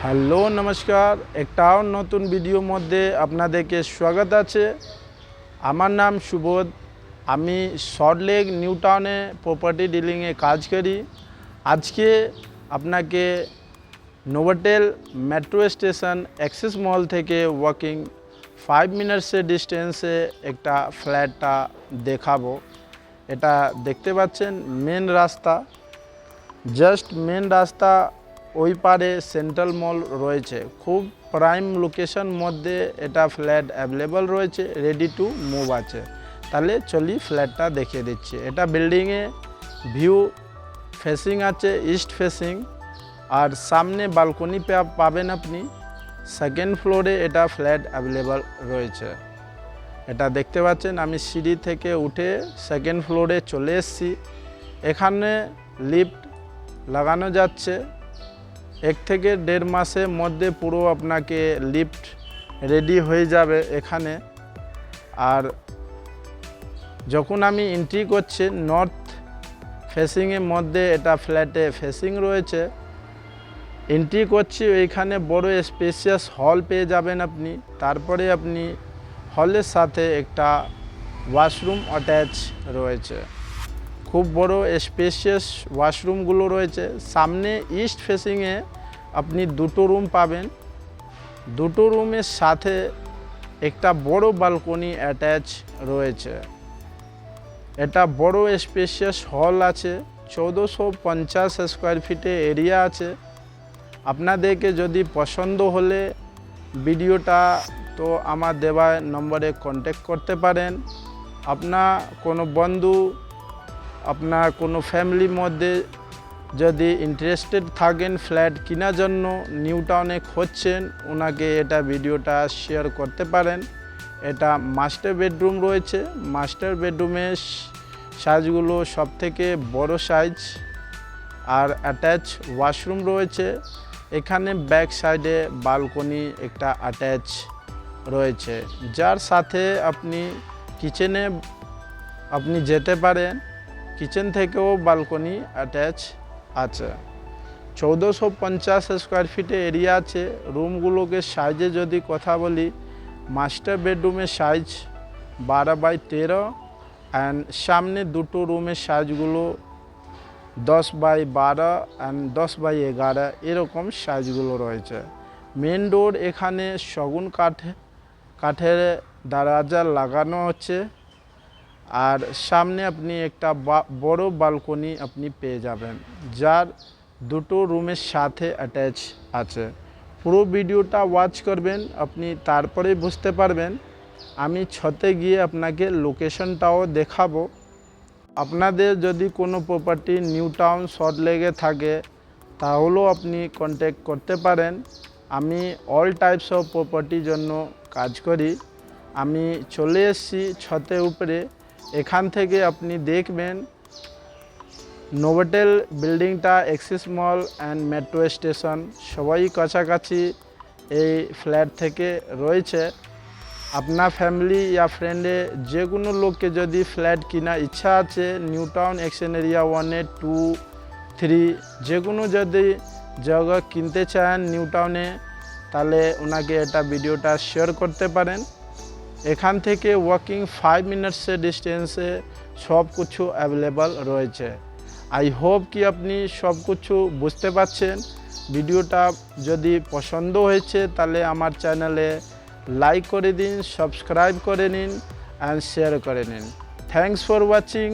Hello নমস্কার, একটাও নতুন ভিডিওর মধ্যে আপনাদেরকে স্বাগত আছে। আমার নাম সুবোধ। আমি সল্টলেক নিউ টাউনে প্রপার্টি ডিলিংয়ে কাজ করি। আজকে আপনাকে নোভোটেল মেট্রো স্টেশন অ্যাক্সিস মল থেকে ওয়াকিং 5 মিনিটসের ডিস্টেন্সে একটা ফ্ল্যাটটা দেখাবো। এটা দেখতে পাচ্ছেন মেন রাস্তা, জাস্ট মেন রাস্তা ওই পারে সেন্ট্রাল মল রয়েছে। খুব প্রাইম লোকেশন মধ্যে এটা ফ্ল্যাট অ্যাভেলেবল রয়েছে, রেডি টু মুভ আছে। তাহলে চলি ফ্ল্যাটটা দেখিয়ে দিচ্ছি। এটা বিল্ডিংয়ে ভিউ ফেসিং আছে ইস্ট ফেসিং, আর সামনে বালকনি পাবেন আপনি। সেকেন্ড ফ্লোরে এটা ফ্ল্যাট অ্যাভেলেবল রয়েছে। এটা দেখতে পাচ্ছেন আমি সিঁড়ি থেকে উঠে সেকেন্ড ফ্লোরে চলে এসেছি। এখানে লিফট লাগানো যাচ্ছে। 1 থেকে 1.5 মাসের মধ্যে পুরো আপনাকে লিফট রেডি হয়ে যাবে এখানে। আর যখন আমি এন্ট্রি করছি নর্থ ফেসিংয়ের মধ্যে এটা ফ্ল্যাটে ফেসিং রয়েছে। এন্ট্রি করছি ওইখানে বড় স্পেসিয়াস হল পেয়ে যাবেন আপনি। তারপরে আপনি হলের সাথে একটা ওয়াশরুম অ্যাটাচ রয়েছে। খুব বড় স্পেসিয়াস ওয়াশরুমগুলো রয়েছে। সামনে ইস্ট ফেসিংয়ে আপনি 2টো রুম পাবেন। 2টো রুমের সাথে একটা বড় বালকনি অ্যাটাচ রয়েছে। এটা বড় স্পেসিয়াস হল আছে। 1450 স্কোয়ার ফিটে এরিয়া আছে। আপনাদেরকে যদি পছন্দ হলে ভিডিওটা তো আমার দেওয়া নম্বরে কন্ট্যাক্ট করতে পারেন। আপনার কোনো বন্ধু, আপনার কোনো ফ্যামিলির মধ্যে যদি ইন্টারেস্টেড থাকেন ফ্ল্যাট কেনার জন্য, নিউ টাউনে খুঁজছেন, ওনাকে এটা ভিডিওটা শেয়ার করতে পারেন। এটা মাস্টার বেডরুম রয়েছে। মাস্টার বেডরুমের সাইজগুলো সবথেকে বড় সাইজ, আর অ্যাটাচ ওয়াশরুম রয়েছে। এখানে ব্যাক সাইডে বালকনি একটা অ্যাটাচ রয়েছে, যার সাথে আপনি কিচেনে আপনি যেতে পারেন। কিচেন থেকেও বালকনি অ্যাটাচ আছে। 1450 স্কোয়ার ফিটে এরিয়া আছে। রুমগুলোকে সাইজে যদি কথা বলি, মাস্টার বেডরুমের সাইজ 12x13 অ্যান্ড সামনে 2টো রুমের সাইজগুলো 10x12 অ্যান্ড 10x11 এরকম সাইজগুলো রয়েছে। মেন ডোর এখানে শগুন কাঠের দরজা লাগানো হচ্ছে, আর সামনে আপনি একটা বড় বালকনি আপনি পেয়ে যাবেন, যার 2টো রুমের সাথে অ্যাটাচ আছে। পুরো ভিডিওটা ওয়াচ করবেন, আপনি তারপরে বুঝতে পারবেন। আমি ছতে গিয়ে আপনাকে লোকেশনটাও দেখাবো। আপনাদের যদি কোনো প্রপার্টি নিউ টাউন সল্টলেকে থাকে তাহলেও আপনি কন্ট্যাক্ট করতে পারেন। আমি অল টাইপস অফ প্রপার্টির জন্য কাজ করি। আমি চলে এসেছি ছতের উপরে। এখান থেকে আপনি দেখবেন নোভোটেল বিল্ডিংটা, Axis mall and metro station সবাই কাছাকাছি এই ফ্ল্যাট থেকে রয়েছে। আপনার ফ্যামিলি या ফ্রেন্ডে যে কোনো লোককে যদি ফ্ল্যাট কেনার ইচ্ছা আছে, নিউ টাউন অ্যাকশন এরিয়া 1, 2, 3 যে কোনো যদি জায়গা কিনতে চান নিউ টাউনে, তাহলে ওনাকে এটা ভিডিওটা শেয়ার করতে পারেন। এখান থেকে ওয়াকিং 5 মিনিটসের ডিস্টেন্সে সব কিছু অ্যাভেলেবল রয়েছে। আই হোপ কি আপনি সব কিছু বুঝতে পারছেন। ভিডিওটা যদি পছন্দ হয়েছে তাহলে আমার চ্যানেলে লাইক করে দিন, সাবস্ক্রাইব করে নিন অ্যান্ড শেয়ার করে নিন। Thanks for watching.